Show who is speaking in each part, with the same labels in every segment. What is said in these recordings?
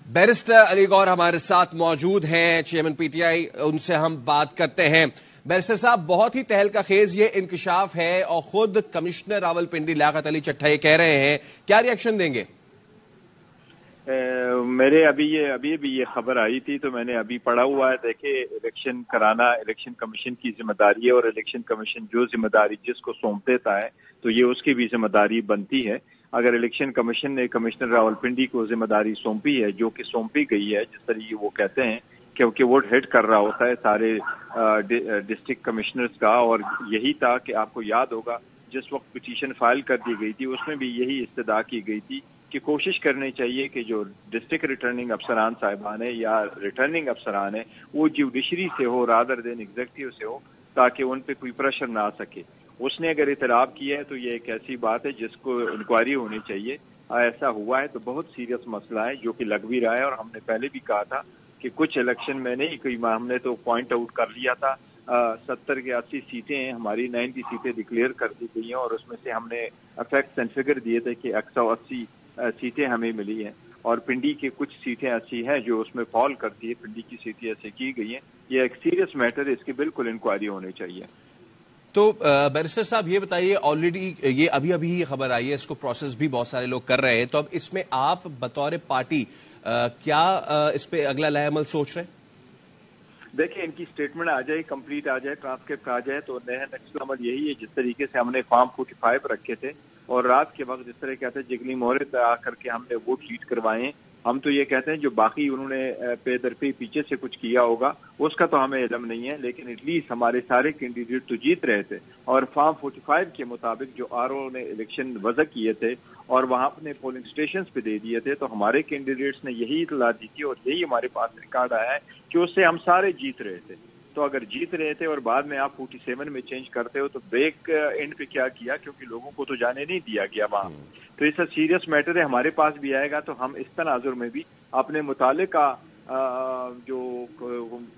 Speaker 1: Barrister علی گور ہمارے ساتھ موجود ہیں، چیئرمین پی ٹی آئی، ان سے ہم بات کرتے ہیں۔ بیرسٹر صاحب، بہت ہی تہلکہ خیز یہ انکشاف ہے اور خود کمشنر راولپنڈی لیاقت علی چٹھا یہ کہہ رہے ہیں، کیا ری ایکشن دیں گے؟
Speaker 2: میرے ابھی بھی یہ خبر آئی تھی تو میں نے ابھی پڑھا ہوا ہے۔ دیکھیں، الیکشن کرانا الیکشن کمیشن کی ذمہ داری ہے، اور الیکشن کمیشن جو ذمہ داری جس کو سونپ دیتا ہے تو یہ اس کی بھی ذمہ داری بنتی ہے۔ اگر الیکشن کمیشن نے کمشنر راولپنڈی کو ذمہ داری سونپی ہے، جو کہ سونپی گئی ہے، جس طرح وہ کہتے ہیں کہ وہ ہیڈ کر رہا ہوتا ہے سارے ڈسٹرکٹ کمشنرز کا، اور یہی تھا کہ آپ کو یاد ہوگا جس وقت پٹیشن فائل کر دی گئی تھی اس میں بھی یہی استدعا کی گئی تھی کہ کوشش کرنی چاہیے کہ جو ڈسٹرکٹ ریٹرننگ افسران صاحبان ہیں یا ریٹرننگ افسران ہیں وہ جوڈیشری سے ہو رادر دین ایگزیکٹو سے ہو، تاکہ ان پہ کوئی پریشر نہ آ سکے۔ اس نے اگر اعتراف کیا ہے تو یہ ایک ایسی بات ہے جس کو انکوائری ہونی چاہیے۔ ایسا ہوا ہے تو بہت سیریس مسئلہ ہے جو کہ لگ بھی رہا ہے، اور ہم نے پہلے بھی کہا تھا کہ کچھ الیکشن میں نہیں، کوئی ہم نے تو پوائنٹ آؤٹ کر لیا تھا 70 کے 80 سیٹیں ہیں ہماری، 90 سیٹیں ڈکلیئر کر دی گئی ہیں، اور اس میں سے ہم نے فیکٹس اینڈ فگر دیے تھے کہ 180 سیٹیں ہمیں ملی ہیں، اور پنڈی کی کچھ سیٹیں ایسی ہیں جو اس میں فال کرتی ہے، پنڈی کی سیٹیں ایسے کی گئی ہیں۔ یہ ایک سیریس میٹر ہے، اس کی بالکل انکوائری ہونی چاہیے۔
Speaker 1: تو بیرسٹر صاحب یہ بتائیے، آلریڈی یہ ابھی ہی خبر آئی ہے، اس کو پروسیس بھی بہت سارے لوگ کر رہے ہیں، تو اب اس میں آپ بطور پارٹی کیا اس پہ اگلا لائحہ عمل سوچ رہے ہیں؟
Speaker 2: دیکھیں، ان کی سٹیٹمنٹ آ جائے، کمپلیٹ آ جائے، ٹرانسکرپٹ آ جائے تو نیکسٹ عمل یہی ہے جس طریقے سے ہم نے فارم 45 رکھے تھے، اور رات کے وقت جس طرح کہتے ہیں جگلی مہرے آ کر کے ہم نے ووٹ لیڈ کروائے ہیں۔ ہم تو یہ کہتے ہیں جو باقی انہوں نے پے در پے پیچھے سے کچھ کیا ہوگا اس کا تو ہمیں علم نہیں ہے، لیکن ایٹ لیسٹ ہمارے سارے کینڈیڈیٹ تو جیت رہے تھے، اور فارم 45 کے مطابق جو آر او نے الیکشن وضع کیے تھے اور وہاں اپنے پولنگ اسٹیشنز پہ دے دیے تھے، تو ہمارے کینڈیڈیٹس نے یہی اطلاع دی تھی، اور یہی ہمارے پاس ریکارڈ آیا ہے کہ اس سے ہم سارے جیت رہے تھے۔ تو اگر جیت رہے تھے اور بعد میں آپ 47 میں چینج کرتے ہو تو بیک اینڈ پہ کیا کیا، کیونکہ لوگوں کو تو جانے نہیں دیا گیا وہاں۔ تو اس سیریس میٹر ہے، ہمارے پاس بھی آئے گا تو ہم اس تناظر میں بھی اپنے متعلقہ جو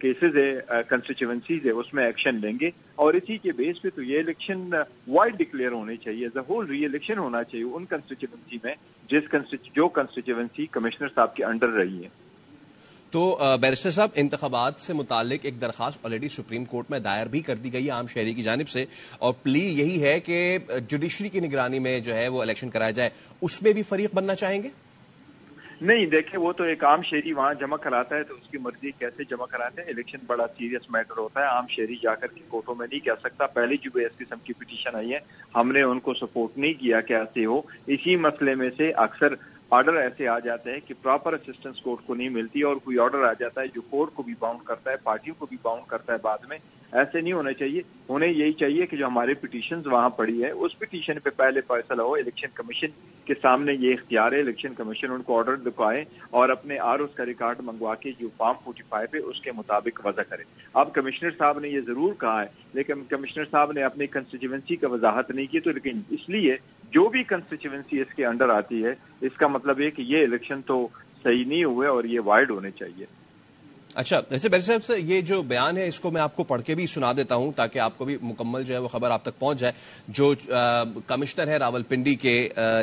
Speaker 2: کیسز ہے کنسٹیچوئنسیز ہے اس میں ایکشن لیں گے، اور اسی کے بیس پہ تو یہ الیکشن وائڈ ڈکلیئر ہونے چاہیے، as a whole reelection ہونا چاہیے ان کنسٹیچوئنسی میں جو کنسٹیچوئنسی کمشنر صاحب کے انڈر رہی ہے۔
Speaker 1: تو بیرسٹر صاحب، انتخابات سے متعلق ایک درخواست آلریڈی سپریم کورٹ میں دائر بھی کر دی گئی ہے عام شہری کی جانب سے، اور پلی یہی ہے کہ جوڈیشری کی نگرانی میں جو ہے وہ الیکشن کرایا جائے، اس میں بھی فریق بننا چاہیں گے؟
Speaker 2: نہیں، دیکھیں وہ تو ایک عام شہری وہاں جمع کراتا ہے تو اس کی مرضی کیسے جمع کراتے ہیں، الیکشن بڑا سیریس میٹر ہوتا ہے، عام شہری جا کر کے کورٹوں میں نہیں کہہ سکتا۔ پہلے جو اس قسم کی پٹیشن آئی ہے ہم نے ان کو سپورٹ نہیں کیا کہ ایسے ہو، اسی مسئلے میں سے اکثر آرڈر ایسے آ جاتے ہیں کہ پراپر اسسٹنس کورٹ کو نہیں ملتی، اور کوئی آرڈر آ جاتا ہے جو کورٹ کو بھی باؤنڈ کرتا ہے، پارٹیوں کو بھی باؤنڈ کرتا ہے بعد میں۔ ایسے نہیں ہونا چاہیے، انہیں یہی چاہیے کہ جو ہمارے پٹیشنز وہاں پڑی ہے اس پٹیشن پہ پہلے فیصلہ ہو، الیکشن کمیشن کے سامنے یہ اختیار ہے، الیکشن کمیشن ان کو آرڈر دکھائے اور اپنے آر اوز کا ریکارڈ منگوا کے جو فارم 45 ہے اس کے مطابق وضع کرے۔ اب کمشنر صاحب نے یہ ضرور کہا ہے، لیکن کمشنر صاحب نے اپنی کنسٹیچوئنسی کا وضاحت نہیں کی، تو لیکن اس لیے جو بھی کنسٹیچوئنسی اس کے انڈر آتی ہے اس کا مطلب ہے کہ یہ الیکشن تو صحیح نہیں ہوئے اور یہ وائڈ ہونے چاہیے۔
Speaker 1: اچھا، ویسے بیرسٹر صاحب یہ جو بیان ہے اس کو میں آپ کو پڑھ کے بھی سنا دیتا ہوں تاکہ آپ کو بھی مکمل جو ہے وہ خبر آپ تک پہنچ جائے۔ جو کمشنر ہے راولپنڈی کے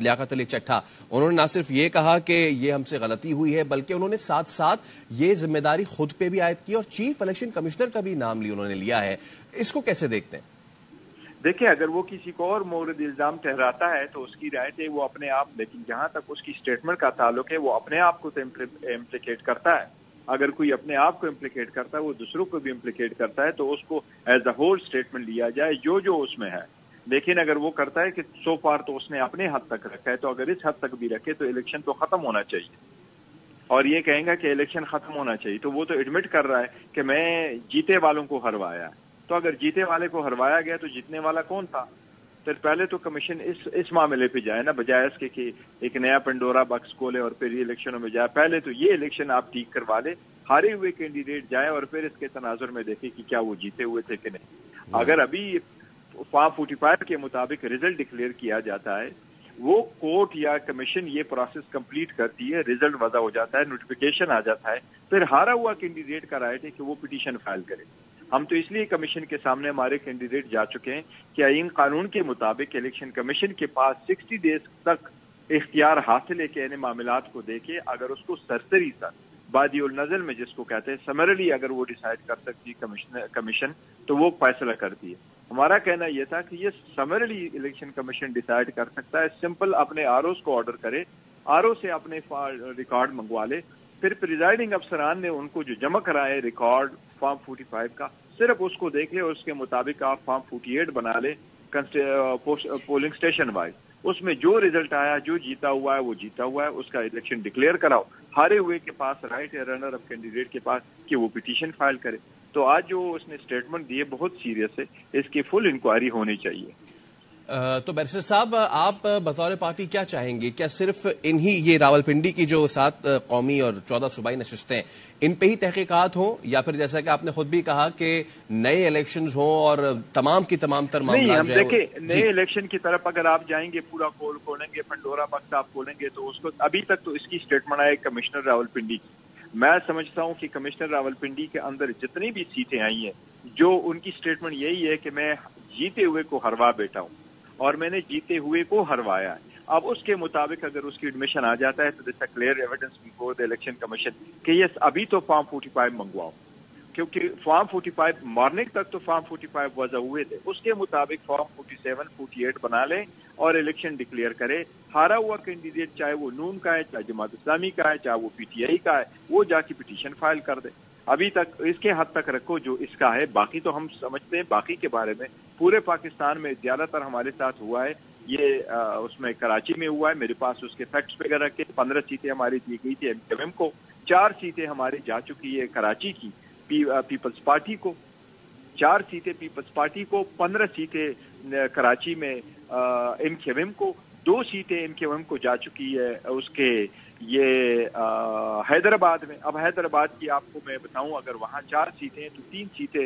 Speaker 1: لیاقت علی چٹھا، انہوں نے نہ صرف یہ کہا کہ یہ ہم سے غلطی ہوئی ہے، بلکہ انہوں نے ساتھ ساتھ یہ ذمہ داری خود پہ بھی عائد کی اور چیف الیکشن کمشنر کا بھی نام انہوں نے لیا ہے۔ اس کو کیسے دیکھتے ہیں؟
Speaker 2: دیکھیں، اگر وہ کسی کو اور مورد الزام ٹھہراتا ہے تو اس کی رائٹ ہے، وہ اپنے آپ، لیکن جہاں تک اس کی سٹیٹمنٹ کا تعلق ہے وہ اپنے آپ کو تو امپلیکیٹ کرتا ہے۔ اگر کوئی اپنے آپ کو امپلیکیٹ کرتا ہے وہ دوسروں کو بھی امپلیکیٹ کرتا ہے، تو اس کو ایز اے ہول سٹیٹمنٹ لیا جائے جو اس میں ہے۔ لیکن اگر وہ کرتا ہے کہ سو فار تو اس نے اپنے حد تک رکھا ہے، تو اگر اس حد تک بھی رکھے تو الیکشن تو ختم ہونا چاہیے، اور یہ کہیں گا کہ الیکشن ختم ہونا چاہیے، تو وہ تو ایڈمٹ کر رہا ہے کہ میں جیتے والوں کو ہروایا۔ تو اگر جیتے والے کو ہروایا گیا تو جیتنے والا کون تھا؟ پھر پہلے تو کمیشن اس معاملے پہ جائے نا، بجائے اس کے کہ ایک نیا پنڈورا باکس کھولے اور پھر یہ الیکشنوں میں جائے۔ پہلے تو یہ الیکشن آپ ٹھیک کروا لے، ہارے ہوئے کینڈیڈیٹ جائے اور پھر اس کے تناظر میں دیکھے کہ کیا وہ جیتے ہوئے تھے کہ نہیں۔ اگر ابھی فارم 45 کے مطابق رزلٹ ڈکلیئر کیا جاتا ہے، وہ کورٹ یا کمیشن یہ پروسیس کمپلیٹ کرتی ہے، رزلٹ وضع ہو جاتا ہے، نوٹیفیکیشن آ جاتا ہے، پھر ہارا ہوا کینڈیڈیٹ کا رائٹ ہے کہ وہ پٹیشن فائل کرے۔ ہم تو اس لیے کمیشن کے سامنے ہمارے کینڈیڈیٹ جا چکے ہیں کہ آئین قانون کے مطابق الیکشن کمیشن کے پاس 60 ڈیز تک اختیار حاصل ہے کہ ان معاملات کو دیکھے. اگر اس کو سرسری سا بادی النزل میں جس کو کہتے ہیں سمرلی اگر وہ ڈیسائیڈ کر سکتی کمیشن تو وہ فیصلہ کرتی ہے. ہمارا کہنا یہ تھا کہ یہ سمرلی الیکشن کمیشن ڈیسائیڈ کر سکتا ہے. سمپل اپنے آرઓز کو آرڈر کرے, آراو سے اپنے ریکارڈ منگوا لے, پھر پریزائڈنگ افسران نے ان کو جو جمع کرائے ریکارڈ فارم 45 کا, صرف اس کو دیکھ لے اور اس کے مطابق آپ فارم 48 بنا لے پولنگ اسٹیشن وائز. اس میں جو ریزلٹ آیا, جو جیتا ہوا ہے وہ جیتا ہوا ہے, اس کا الیکشن ڈکلیئر کراؤ. ہارے ہوئے کے پاس رائٹ ہے, رنر اپ کینڈیڈیٹ کے پاس, کہ وہ پٹیشن فائل کرے. تو آج جو اس نے اسٹیٹمنٹ دی ہے بہت سیریس ہے, اس کی فل انکوائری ہونی چاہیے.
Speaker 1: تو بیرسٹر صاحب آپ بطور پارٹی کیا چاہیں گے؟ کیا صرف انہی یہ راولپنڈی کی جو 7 قومی اور 14 صوبائی نشستیں ان پہ ہی تحقیقات ہوں, یا پھر جیسا کہ آپ نے خود بھی کہا کہ نئے الیکشنز ہوں اور تمام کی تمام تر معاملات
Speaker 2: نہیں, ہم دیکھیں نئے الیکشن کی طرف اگر آپ جائیں گے, پورا کھولیں گے, پنڈورا بکس آپ کھولیں گے, تو اس کو ابھی تک تو اس کی اسٹیٹمنٹ آئے کمشنر راولپنڈی کی. میں سمجھتا ہوں کہ کمشنر راولپنڈی کے اندر جتنی بھی سیٹیں آئی ہیں, جو ان کی اسٹیٹمنٹ یہی ہے کہ میں جیتے ہوئے کو ہروا بیٹھا ہوں اور میں نے جیتے ہوئے کو ہروایا ہے. اب اس کے مطابق اگر اس کی ایڈمیشن آ جاتا ہے تو this clear evidence before the election commission کہ یہ ابھی تو فارم 45 منگواؤ, کیونکہ فارم 45 مارننگ تک تو فارم 45 وضع ہوئے تھے. اس کے مطابق فارم 47 48 بنا لیں اور الیکشن ڈکلیئر کرے. ہارا ہوا کینڈیڈیٹ چاہے وہ نون کا ہے, چاہے جماعت اسلامی کا ہے, چاہے وہ پی ٹی آئی کا ہے, وہ جا کے پٹیشن فائل کر دے. ابھی تک اس کے حد تک رکھو جو اس کا ہے. باقی تو ہم سمجھتے ہیں باقی کے بارے میں پورے پاکستان میں زیادہ تر ہمارے ساتھ ہوا ہے. یہ اس میں کراچی میں ہوا ہے, میرے پاس اس کے فیکٹس وغیرہ کے. 15 سیٹیں ہماری دی گئی تھی ایم کو, 4 سیٹیں ہماری جا چکی ہے کراچی کی پیپلز پارٹی کو, 4 سیٹیں پیپلز پارٹی کو, 15 سیٹیں کراچی میں ایم کو, 2 سیٹیں ایم کو جا چکی ہے اس کے یہ حیدرآباد میں. اب حیدرآباد کی آپ کو میں بتاؤں, اگر وہاں 4 سیٹیں تو 3 سیٹیں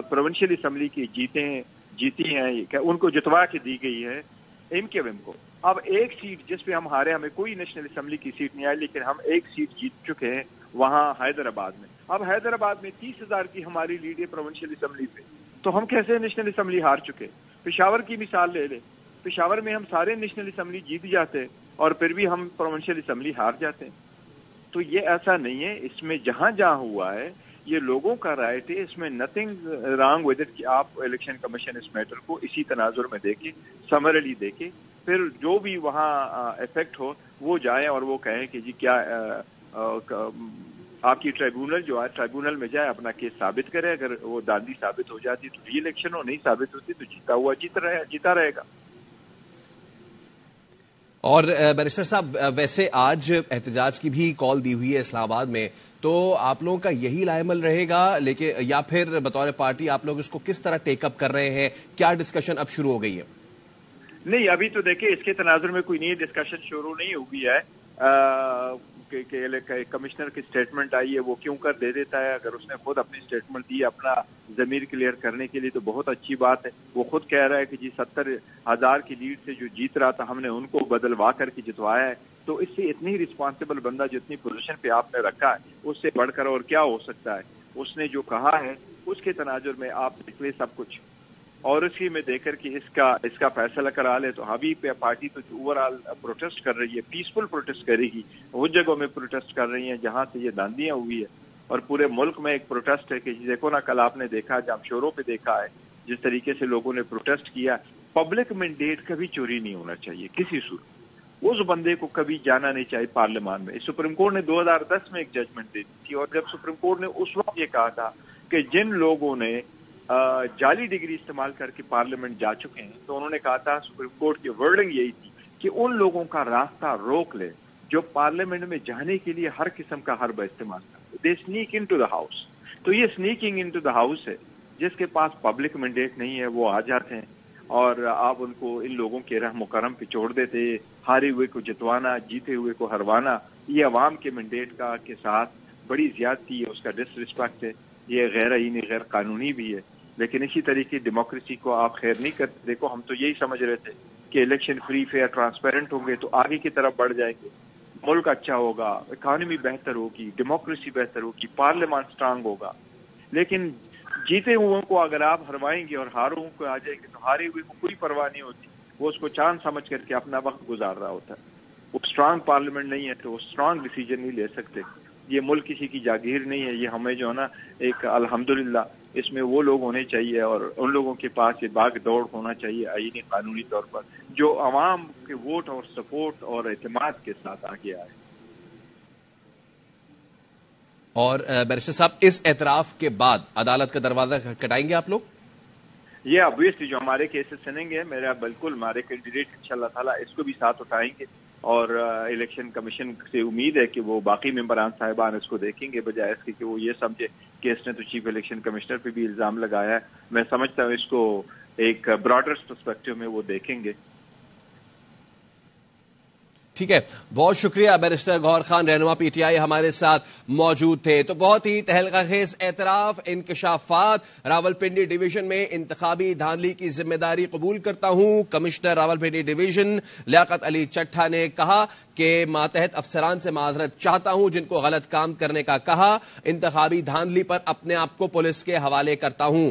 Speaker 2: پروونشل اسمبلی کی جیتی ہیں, ان کو جتوا کے دی گئی ہے ایم کو. اب ایک سیٹ جس پہ ہم ہارے, ہمیں کوئی نیشنل اسمبلی کی سیٹ نہیں آئی, لیکن ہم ایک سیٹ جیت چکے ہیں وہاں حیدرآباد میں. اب حیدرآباد میں 30,000 کی ہماری لیڈ ہے پروونشل اسمبلی پہ, تو ہم کیسے نیشنل اسمبلی ہار چکے؟ پشاور کی مثال لے لیں, پشاور میں ہم سارے نیشنل اسمبلی جیت جاتے اور پھر بھی ہم پروونشل اسمبلی ہار جاتے ہیں. تو یہ ایسا نہیں ہے, اس میں جہاں جہاں ہوا ہے یہ لوگوں کا رائٹ ہے, اس میں نتھنگ رانگ ود اٹ کہ آپ الیکشن کمیشن اس میٹر کو اسی تناظر میں دیکھیں, سمرلی دیکھیں, پھر جو بھی وہاں افیکٹ ہو وہ جائے اور وہ کہیں کہ جی کیا آپ کی ٹریبونل جو ہے ٹریبونل میں جائے, اپنا کیس ثابت کرے. اگر وہ داندی ثابت ہو جاتی تو ری الیکشن ہو, نہیں ثابت ہوتی تو جیتا ہوا جیتا رہے گا.
Speaker 1: اور بیرسٹر صاحب ویسے آج احتجاج کی بھی کال دی ہوئی ہے اسلام آباد میں, تو آپ لوگوں کا یہی لائے عمل رہے گا لیکن یا پھر بطور پارٹی آپ لوگ اس کو کس طرح ٹیک اپ کر رہے ہیں؟ کیا ڈسکشن اب شروع ہو گئی ہے؟
Speaker 2: نہیں, ابھی تو دیکھیں اس کے تناظر میں کوئی نئی ڈسکشن شروع نہیں ہوئی ہے. کہ کمشنر کی اسٹیٹمنٹ آئی ہے وہ کیوں کر دے دیتا ہے. اگر اس نے خود اپنی اسٹیٹمنٹ دی اپنا ضمیر کلیئر کرنے کے لیے تو بہت اچھی بات ہے. وہ خود کہہ رہا ہے کہ جی 70,000 کی لیڈ سے جو جیت رہا تھا ہم نے ان کو بدلوا کر کے جتوایا ہے. تو اس سے اتنی رسپانسبل بندہ جتنی پوزیشن پہ آپ نے رکھا ہے اس سے بڑھ کر اور کیا ہو سکتا ہے. اس نے جو کہا ہے اس کے تناظر میں آپ دیکھ لیں سب کچھ, اور اسی میں دیکھ کر کہ اس کا فیصلہ کرا لے. تو ابھی پہ پارٹی تو اوور آل پروٹیسٹ کر رہی ہے, پیسفل پروٹیسٹ کرے گی. وہ جگہوں میں پروٹیسٹ کر رہی ہیں جہاں سے یہ داندیاں ہوئی ہے, اور پورے ملک میں ایک پروٹیسٹ ہے کہ دیکھو نا, کل آپ نے دیکھا جامشوروں پہ دیکھا ہے جس طریقے سے لوگوں نے پروٹیسٹ کیا. پبلک مینڈیٹ کبھی چوری نہیں ہونا چاہیے کسی صورت. اس بندے کو کبھی جانا نہیں چاہیے پارلیمان میں. سپریم کورٹ نے 2010 میں ایک ججمنٹ دی تھی, اور جب سپریم کورٹ نے اس وقت یہ کہا تھا کہ جن لوگوں نے جعلی ڈگری استعمال کر کے پارلیمنٹ جا چکے ہیں, تو انہوں نے کہا تھا سپریم کورٹ کی ورڈنگ یہی تھی کہ ان لوگوں کا راستہ روک لے جو پارلیمنٹ میں جانے کے لیے ہر قسم کا حربہ استعمال کرتے. They sneak into the house. تو یہ sneaking into the house ہے. جس کے پاس پبلک مینڈیٹ نہیں ہے وہ آ جاتے ہیں اور آپ ان کو ان لوگوں کے رحم و کرم پہ چھوڑ دیتے. ہارے ہوئے کو جتوانا, جیتے ہوئے کو ہروانا, یہ عوام کے مینڈیٹ کے ساتھ بڑی زیادتی ہے, اس کا ڈس رسپیکٹ ہے. یہ غیر آئینی غیر قانونی بھی ہے. لیکن اسی طریقے ڈیموکریسی کو آپ خیر نہیں کرتے. دیکھو ہم تو یہی سمجھ رہے تھے کہ الیکشن فری فیئر ٹرانسپیرنٹ ہوں گے تو آگے کی طرف بڑھ جائیں گے, ملک اچھا ہوگا, اکانومی بہتر ہوگی, ڈیموکریسی بہتر ہوگی, پارلیمان سٹرانگ ہوگا. لیکن جیتے ہوئے کو اگر آپ ہروائیں گے اور ہاروں کو آ جائیں گے تو ہارے ہوئے کو کوئی پرواہ نہیں ہوتی. وہ اس کو چاند سمجھ کر کے اپنا وقت گزار رہا ہوتا ہے. وہ اسٹرانگ پارلیمنٹ نہیں ہے تو وہ اسٹرانگ ڈیسیجن نہیں لے سکتے. یہ ملک کسی کی جاگیر نہیں ہے. یہ ہمیں جو ہے نا ایک الحمدللہ اس میں وہ لوگ ہونے چاہیے اور ان لوگوں کے پاس یہ باغ دوڑ ہونا چاہیے آئینی قانونی طور پر جو عوام کے ووٹ اور سپورٹ اور اعتماد کے ساتھ آگے آئے.
Speaker 1: اور بیرسٹر صاحب اس اعتراف کے بعد عدالت کا دروازہ کھٹکائیں گے آپ لوگ؟
Speaker 2: یہ obviously جو ہمارے کیسز سنیں گے میرا بالکل ہمارے کینڈیڈیٹ انشاءاللہ تعالیٰ اس کو بھی ساتھ اٹھائیں گے اور الیکشن کمیشن سے امید ہے کہ وہ باقی ممبران صاحبان اس کو دیکھیں گے بجائے اس کے کہ وہ یہ سمجھے کہ اس نے تو چیف الیکشن کمشنر پہ بھی الزام لگایا ہے. میں سمجھتا ہوں اس کو ایک براڈر پرسپیکٹو میں وہ دیکھیں گے.
Speaker 1: ٹھیک ہے، بہت شکریہ. بیرسٹر گوہر خان رہنما پی ٹی آئی ہمارے ساتھ موجود تھے. تو بہت ہی تہلکہ خیز اعتراف، انکشافات. راولپنڈی ڈویژن میں انتخابی دھاندلی کی ذمہ داری قبول کرتا ہوں. کمشنر راولپنڈی ڈویژن لیاقت علی چٹھا نے کہا کہ ماتحت افسران سے معذرت چاہتا ہوں جن کو غلط کام کرنے کا کہا. انتخابی دھاندلی پر اپنے آپ کو پولیس کے حوالے کرتا ہوں.